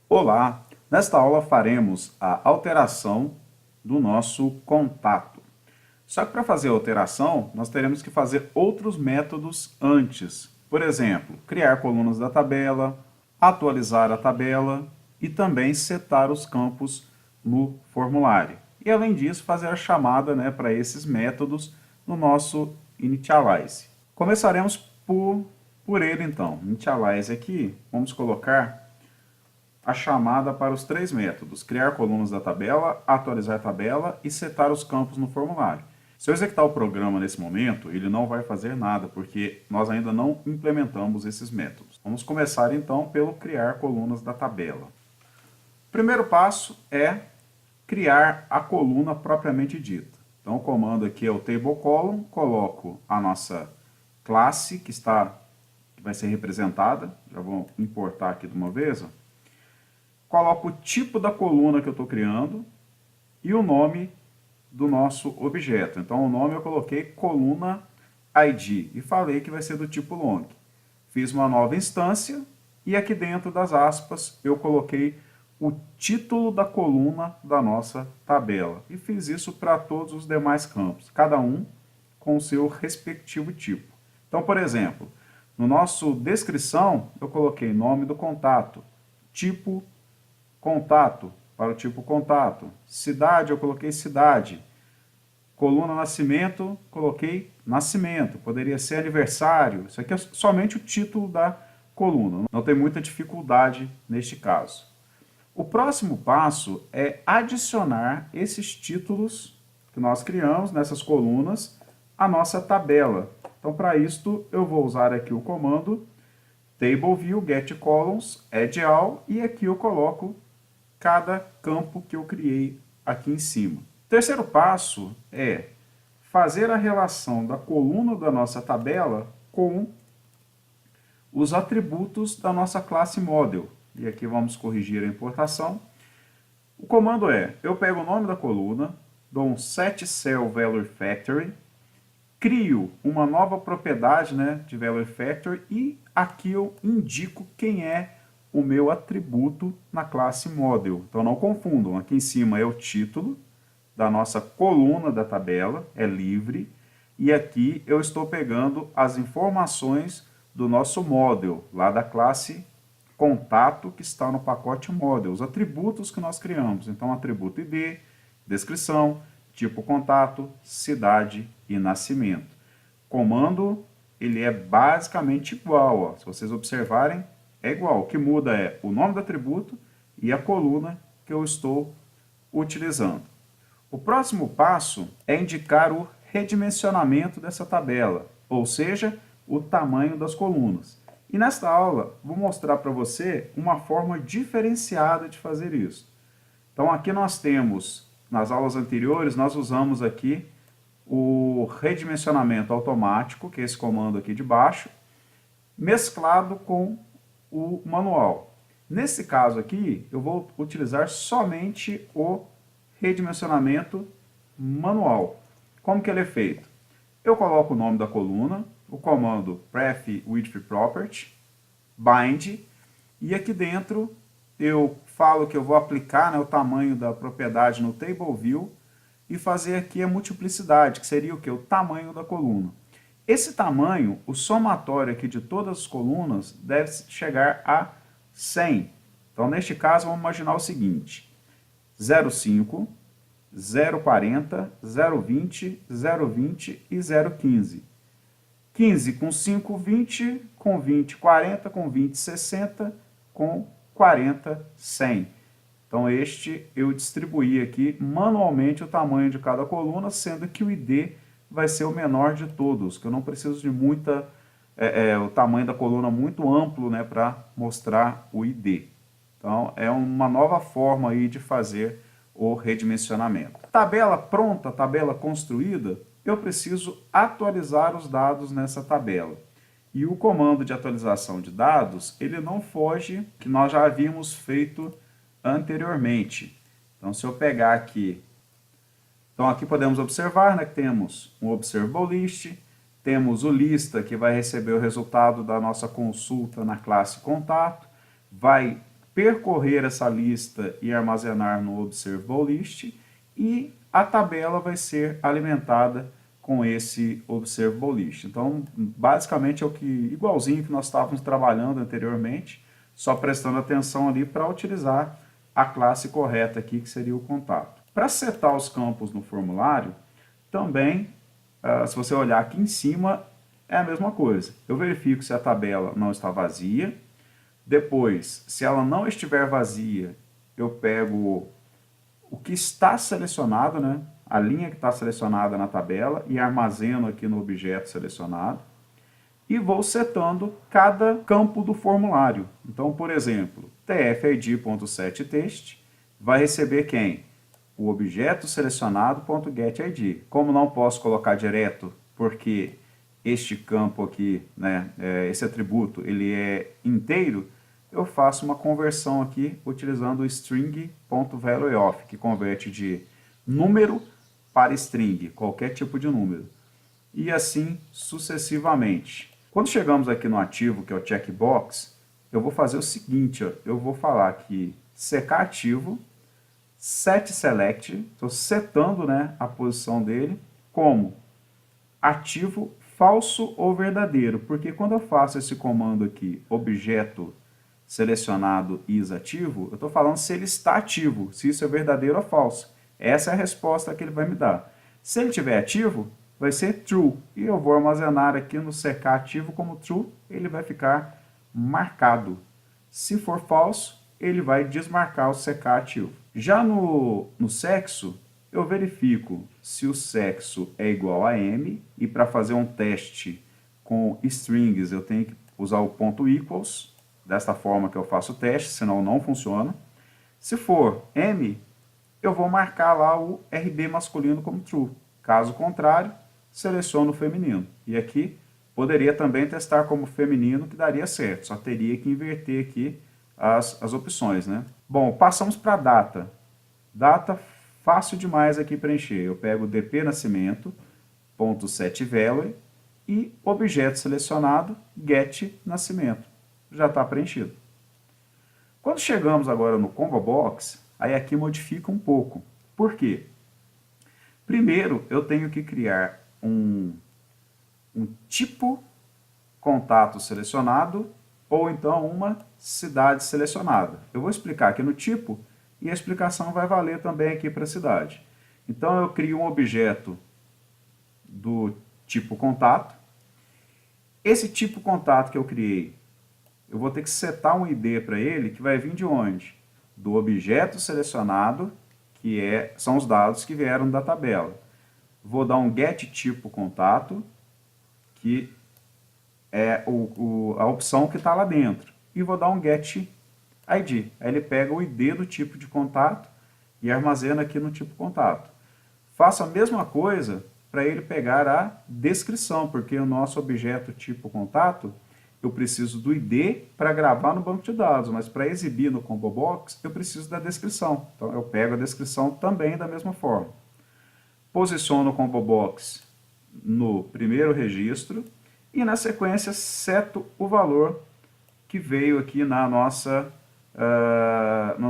Olá! Nesta aula faremos a alteração do nosso contato. Só que para fazer a alteração, nós teremos que fazer outros métodos antes. Por exemplo, criar colunas da tabela, atualizar a tabela e também setar os campos no formulário. E além disso, fazer a chamada para esses métodos no nosso initialize. Começaremos por ele então. Initialize aqui, vamos colocar a chamada para os três métodos: criar colunas da tabela, atualizar a tabela e setar os campos no formulário. Se eu executar o programa nesse momento, ele não vai fazer nada, porque nós ainda não implementamos esses métodos. Vamos começar então pelo criar colunas da tabela. O primeiro passo é criar a coluna propriamente dita. Então o comando aqui é o table column, coloco a nossa classe que vai ser representada, já vou importar aqui de uma vez, coloco o tipo da coluna que eu estou criando e o nome do nosso objeto. Então o nome eu coloquei coluna ID e falei que vai ser do tipo long. Fiz uma nova instância e aqui dentro das aspas eu coloquei o título da coluna da nossa tabela. E fiz isso para todos os demais campos, cada um com o seu respectivo tipo. Então, por exemplo, no nosso descrição eu coloquei nome do contato, tipo contato, para o tipo contato. Cidade, eu coloquei cidade. Coluna nascimento, coloquei nascimento. Poderia ser aniversário. Isso aqui é somente o título da coluna. Não tem muita dificuldade neste caso. O próximo passo é adicionar esses títulos que nós criamos nessas colunas à nossa tabela. Então, para isto, eu vou usar aqui o comando tableview getColumns add all e aqui eu coloco cada campo que eu criei aqui em cima. O terceiro passo é fazer a relação da coluna da nossa tabela com os atributos da nossa classe model. E aqui vamos corrigir a importação. O comando é, eu pego o nome da coluna, dou um setCellValueFactory, crio uma nova propriedade de ValueFactory e aqui eu indico quem é o meu atributo na classe model. Então não confundam, aqui em cima é o título da nossa coluna da tabela, é livre, e aqui eu estou pegando as informações do nosso model, lá da classe contato que está no pacote model, os atributos que nós criamos. Então atributo ID, descrição, tipo contato, cidade e nascimento. Comando, ele é basicamente igual, ó. Se vocês observarem, é igual. O que muda é o nome do atributo e a coluna que eu estou utilizando. O próximo passo é indicar o redimensionamento dessa tabela, ou seja, o tamanho das colunas. E nesta aula, vou mostrar para você uma forma diferenciada de fazer isso. Então aqui nós temos, nas aulas anteriores, nós usamos aqui o redimensionamento automático, que é esse comando aqui de baixo, mesclado com o manual. Nesse caso aqui, eu vou utilizar somente o redimensionamento manual. Como que ele é feito? Eu coloco o nome da coluna, o comando pref_width_property, bind, e aqui dentro eu falo que eu vou aplicar o tamanho da propriedade no TableView e fazer aqui a multiplicidade, que seria o que? O tamanho da coluna. Esse tamanho, o somatório aqui de todas as colunas, deve chegar a 100. Então, neste caso, vamos imaginar o seguinte: 0,5, 0,40, 0,20, 0,20 e 0,15. 15 com 5, 20, com 20, 40, com 20, 60, com 40, 100. Então, este eu distribuí aqui manualmente o tamanho de cada coluna, sendo que o ID vai ser o menor de todos, que eu não preciso de o tamanho da coluna muito amplo para mostrar o ID. Então, é uma nova forma aí de fazer o redimensionamento. Tabela pronta, tabela construída, eu preciso atualizar os dados nessa tabela. E o comando de atualização de dados, ele não foge que nós já havíamos feito anteriormente. Então, se eu pegar aqui, então aqui podemos observar que temos um observable list, temos o lista que vai receber o resultado da nossa consulta na classe contato, vai percorrer essa lista e armazenar no Observable List, e a tabela vai ser alimentada com esse Observable List. Então, basicamente é o que igualzinho que nós estávamos trabalhando anteriormente, só prestando atenção ali para utilizar a classe correta aqui, que seria o contato. Para setar os campos no formulário, também, se você olhar aqui em cima, é a mesma coisa. Eu verifico se a tabela não está vazia. Depois, se ela não estiver vazia, eu pego o que está selecionado, né? A linha que está selecionada na tabela, e armazeno aqui no objeto selecionado. E vou setando cada campo do formulário. Então, por exemplo, tfid.setText vai receber quem? O objeto selecionado.getID. Como não posso colocar direto, porque este campo aqui, né, esse atributo, ele é inteiro, eu faço uma conversão aqui utilizando o string.valueOf, que converte de número para string, qualquer tipo de número. E assim sucessivamente. Quando chegamos aqui no ativo, que é o checkbox, eu vou fazer o seguinte, ó, eu vou falar aqui secar ativo, setSelect, estou setando, né, a posição dele como ativo falso ou verdadeiro, porque quando eu faço esse comando aqui, objeto selecionado isAtivo, eu estou falando se ele está ativo, se isso é verdadeiro ou falso. Essa é a resposta que ele vai me dar. Se ele estiver ativo, vai ser true, e eu vou armazenar aqui no secar ativo como true, ele vai ficar marcado. Se for falso, ele vai desmarcar o secar ativo. Já no sexo, eu verifico se o sexo é igual a m, e para fazer um teste com strings eu tenho que usar o ponto equals, desta forma que eu faço o teste, senão não funciona. Se for m, eu vou marcar lá o RB masculino como true. Caso contrário, seleciono o feminino. E aqui poderia também testar como feminino, que daria certo, só teria que inverter aqui as opções, né? Bom, passamos para a data. Data fácil demais aqui preencher. Eu pego dp nascimento, ponto setValue, e objeto selecionado, get nascimento. Já está preenchido. Quando chegamos agora no Combo Box, aí aqui modifica um pouco. Por quê? Primeiro, eu tenho que criar um tipo contato selecionado, ou então uma cidade selecionada. Eu vou explicar aqui no tipo, e a explicação vai valer também aqui para a cidade. Então eu crio um objeto do tipo contato. Esse tipo contato que eu criei, eu vou ter que setar um ID para ele, que vai vir de onde? Do objeto selecionado, que são os dados que vieram da tabela. Vou dar um getTipoContato, que é a opção que está lá dentro. E vou dar um getID. Aí ele pega o ID do tipo de contato e armazena aqui no tipo contato. Faço a mesma coisa para ele pegar a descrição, porque o nosso objeto tipo contato, eu preciso do ID para gravar no banco de dados, mas para exibir no Combo Box, eu preciso da descrição. Então eu pego a descrição também da mesma forma. Posiciono o Combo Box no primeiro registro e na sequência seto o valor que veio aqui no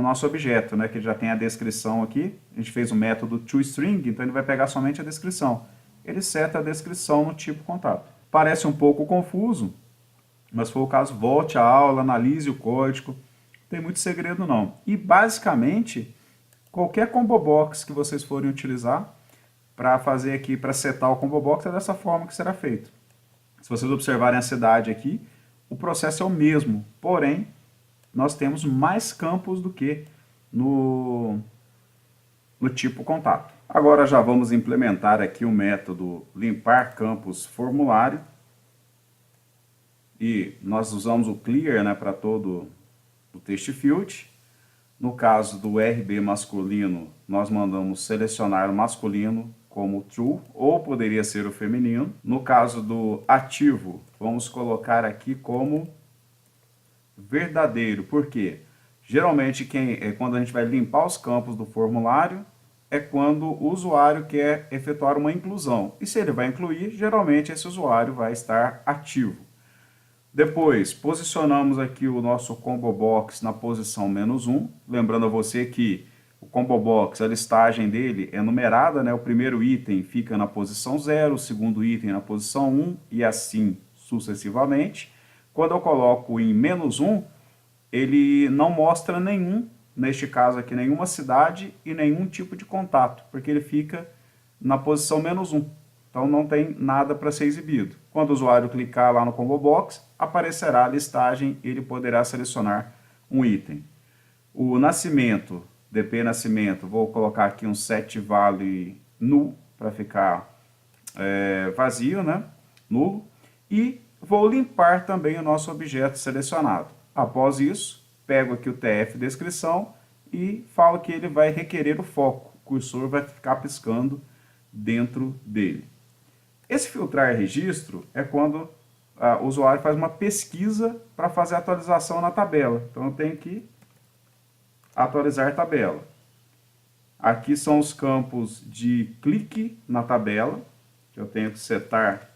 nosso objeto, né, que já tem a descrição aqui. A gente fez o método toString, então ele vai pegar somente a descrição. Ele seta a descrição no tipo contato. Parece um pouco confuso, mas se for o caso, volte à aula, analise o código. Não tem muito segredo não. E basicamente, qualquer Combo Box que vocês forem utilizar para fazer aqui, para setar o Combo Box, é dessa forma que será feito. Se vocês observarem a cidade aqui, o processo é o mesmo, porém, nós temos mais campos do que no tipo contato. Agora já vamos implementar aqui o método limpar campos formulário. E nós usamos o clear, né, para todo o text field. No caso do RB masculino, nós mandamos selecionar o masculino como true, ou poderia ser o feminino. No caso do ativo, vamos colocar aqui como verdadeiro. Por quê? Geralmente, quando a gente vai limpar os campos do formulário, é quando o usuário quer efetuar uma inclusão. E se ele vai incluir, geralmente esse usuário vai estar ativo. Depois, posicionamos aqui o nosso combo box na posição -1. Lembrando a você que o combo box, a listagem dele é numerada, né? O primeiro item fica na posição 0, o segundo item na posição 1 e assim sucessivamente. Quando eu coloco em -1, ele não mostra nenhum, neste caso aqui, nenhuma cidade e nenhum tipo de contato, porque ele fica na posição -1. Então não tem nada para ser exibido. Quando o usuário clicar lá no Combo Box, aparecerá a listagem e ele poderá selecionar um item. O nascimento, DP nascimento, vou colocar aqui um set value null para ficar vazio, né? Nulo. E vou limpar também o nosso objeto selecionado. Após isso, pego aqui o TF descrição e falo que ele vai requerer o foco. O cursor vai ficar piscando dentro dele. Esse filtrar registro é quando o usuário faz uma pesquisa para fazer a atualização na tabela. Então eu tenho que atualizar tabela. Aqui são os campos de clique na tabela, que eu tenho que setar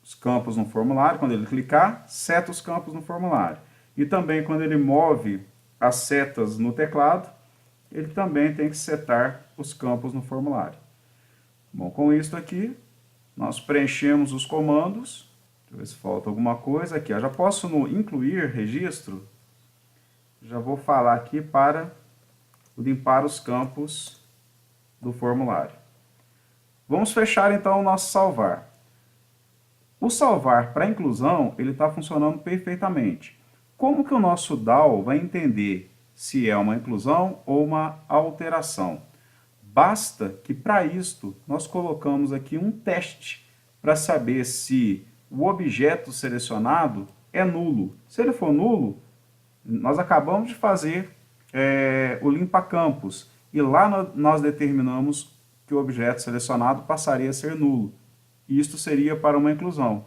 os campos no formulário. Quando ele clicar, seta os campos no formulário. E também quando ele move as setas no teclado, ele também tem que setar os campos no formulário. Bom, com isso aqui, nós preenchemos os comandos. Deixa eu ver se falta alguma coisa aqui. Eu já posso no incluir registro, já vou falar aqui para limpar os campos do formulário. Vamos fechar então o nosso salvar. O salvar para inclusão, ele está funcionando perfeitamente. Como que o nosso DAO vai entender se é uma inclusão ou uma alteração? Basta que para isto nós colocamos aqui um teste para saber se o objeto selecionado é nulo. Se ele for nulo, nós acabamos de fazer o limpa campos e lá nós determinamos que o objeto selecionado passaria a ser nulo. Isto seria para uma inclusão.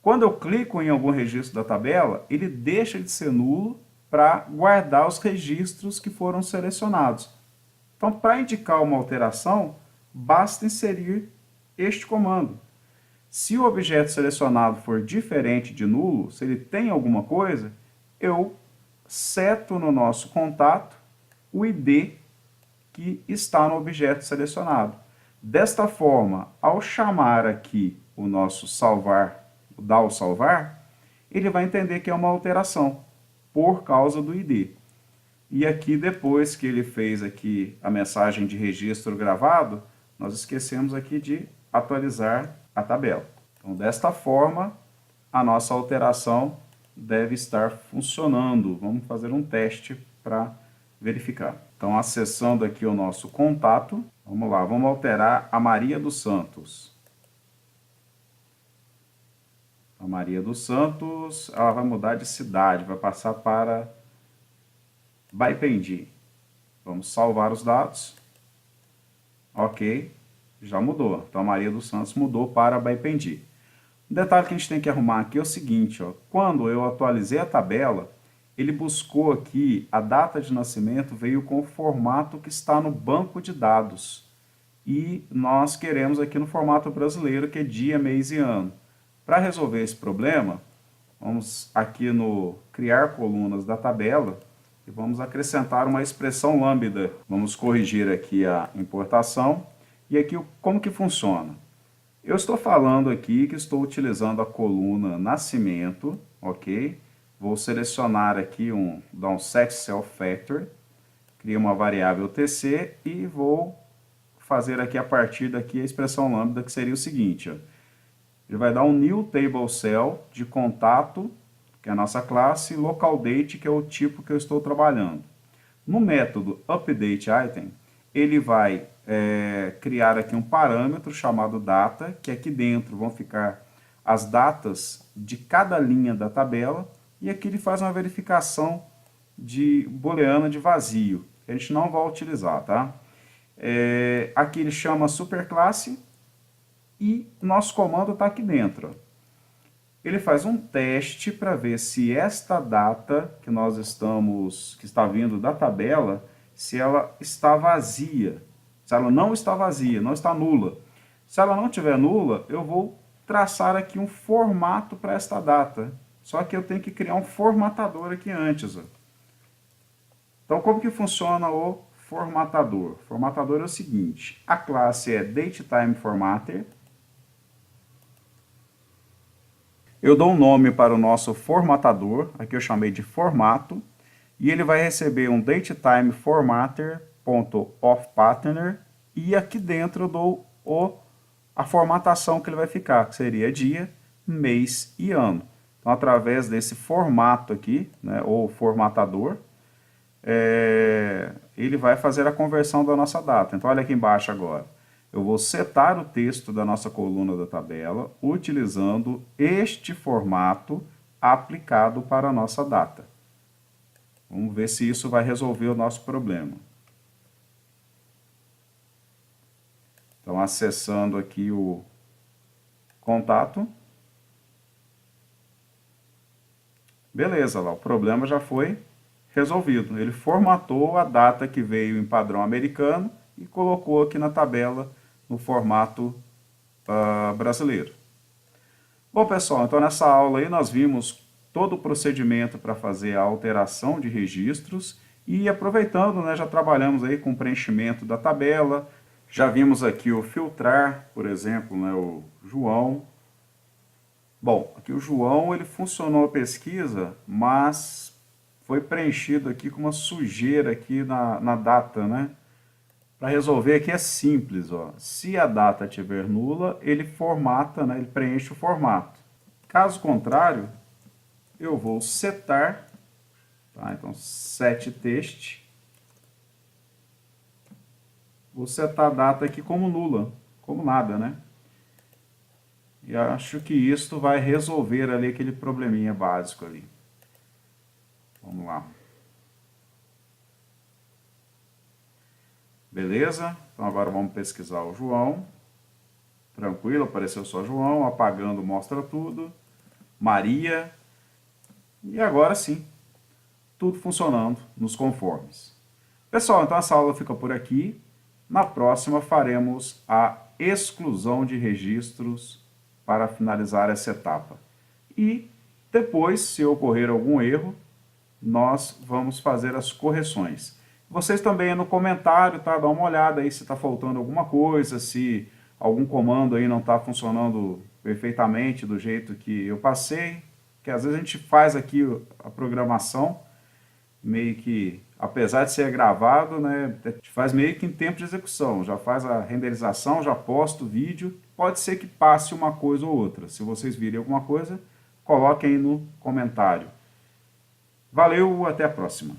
Quando eu clico em algum registro da tabela, ele deixa de ser nulo para guardar os registros que foram selecionados. Então, para indicar uma alteração, basta inserir este comando. Se o objeto selecionado for diferente de nulo, se ele tem alguma coisa, eu seto no nosso contato o ID que está no objeto selecionado. Desta forma, ao chamar aqui o nosso salvar, o DAO salvar, ele vai entender que é uma alteração por causa do ID. E aqui, depois que ele fez aqui a mensagem de registro gravado, nós esquecemos aqui de atualizar a tabela. Então, desta forma, a nossa alteração deve estar funcionando. Vamos fazer um teste para verificar. Então, acessando aqui o nosso contato, vamos lá, vamos alterar a Maria dos Santos. A Maria dos Santos, ela vai mudar de cidade, vai passar para Baipendi. Vamos salvar os dados. Ok, já mudou. Então, a Maria dos Santos mudou para Baipendi. Um detalhe que a gente tem que arrumar aqui é o seguinte, ó, quando eu atualizei a tabela, ele buscou aqui a data de nascimento, veio com o formato que está no banco de dados. E nós queremos aqui no formato brasileiro, que é dia, mês e ano. Para resolver esse problema, vamos aqui no criar colunas da tabela e vamos acrescentar uma expressão lambda. Vamos corrigir aqui a importação. E aqui como que funciona? Eu estou falando aqui que estou utilizando a coluna nascimento, ok? Vou selecionar aqui dar um set self factor, crio uma variável tc e vou fazer aqui a partir daqui a expressão lambda, que seria o seguinte, ó. Ele vai dar um new table cell de contato, que é a nossa classe, local date, que é o tipo que eu estou trabalhando. No método update item, ele vai criar aqui um parâmetro chamado data, que aqui dentro vão ficar as datas de cada linha da tabela, e aqui ele faz uma verificação de booleana de vazio, que a gente não vai utilizar, tá? Aqui ele chama superclasse e nosso comando está aqui dentro. Ó. Ele faz um teste para ver se esta data que que está vindo da tabela, se ela está vazia. Se ela não está vazia, não está nula. Se ela não estiver nula, eu vou traçar aqui um formato para esta data. Só que eu tenho que criar um formatador aqui antes. Ó. Então, como que funciona o formatador? O formatador é o seguinte, a classe é DateTimeFormatter. Eu dou um nome para o nosso formatador, aqui eu chamei de formato, e ele vai receber um DateTimeFormatter.offPatterner, e aqui dentro eu dou a formatação que ele vai ficar, que seria dia, mês e ano. Então, através desse formato aqui, né, ou formatador, ele vai fazer a conversão da nossa data. Então, olha aqui embaixo agora. Eu vou setar o texto da nossa coluna da tabela utilizando este formato aplicado para a nossa data. Vamos ver se isso vai resolver o nosso problema. Então, acessando aqui o contato. Beleza, lá, o problema já foi resolvido. Ele formatou a data que veio em padrão americano e colocou aqui na tabela no formato brasileiro. Bom, pessoal, então nessa aula aí nós vimos todo o procedimento para fazer a alteração de registros e aproveitando, né, já trabalhamos aí com o preenchimento da tabela, já vimos aqui o filtrar, por exemplo, né, o João. Bom, aqui o João, ele funcionou a pesquisa, mas foi preenchido aqui com uma sujeira aqui na data, né? Para resolver aqui é simples, ó. Se a data estiver nula, ele formata, né? Ele preenche o formato. Caso contrário, eu vou setar, tá? Então, setText. Vou setar a data aqui como nula, como nada, né? E acho que isto vai resolver ali aquele probleminha básico ali. Vamos lá. Beleza? Então agora vamos pesquisar o João. Tranquilo, apareceu só João, apagando mostra tudo. Maria. E agora sim, tudo funcionando nos conformes. Pessoal, então essa aula fica por aqui. Na próxima faremos a exclusão de registros para finalizar essa etapa. E depois, se ocorrer algum erro, nós vamos fazer as correções. Vocês também no comentário, tá? Dá uma olhada aí se está faltando alguma coisa, se algum comando aí não está funcionando perfeitamente do jeito que eu passei, que às vezes a gente faz aqui a programação meio que, apesar de ser gravado, né, a gente faz meio que em tempo de execução, já faz a renderização, já posta o vídeo, pode ser que passe uma coisa ou outra. Se vocês virem alguma coisa, coloquem aí no comentário. Valeu, até a próxima.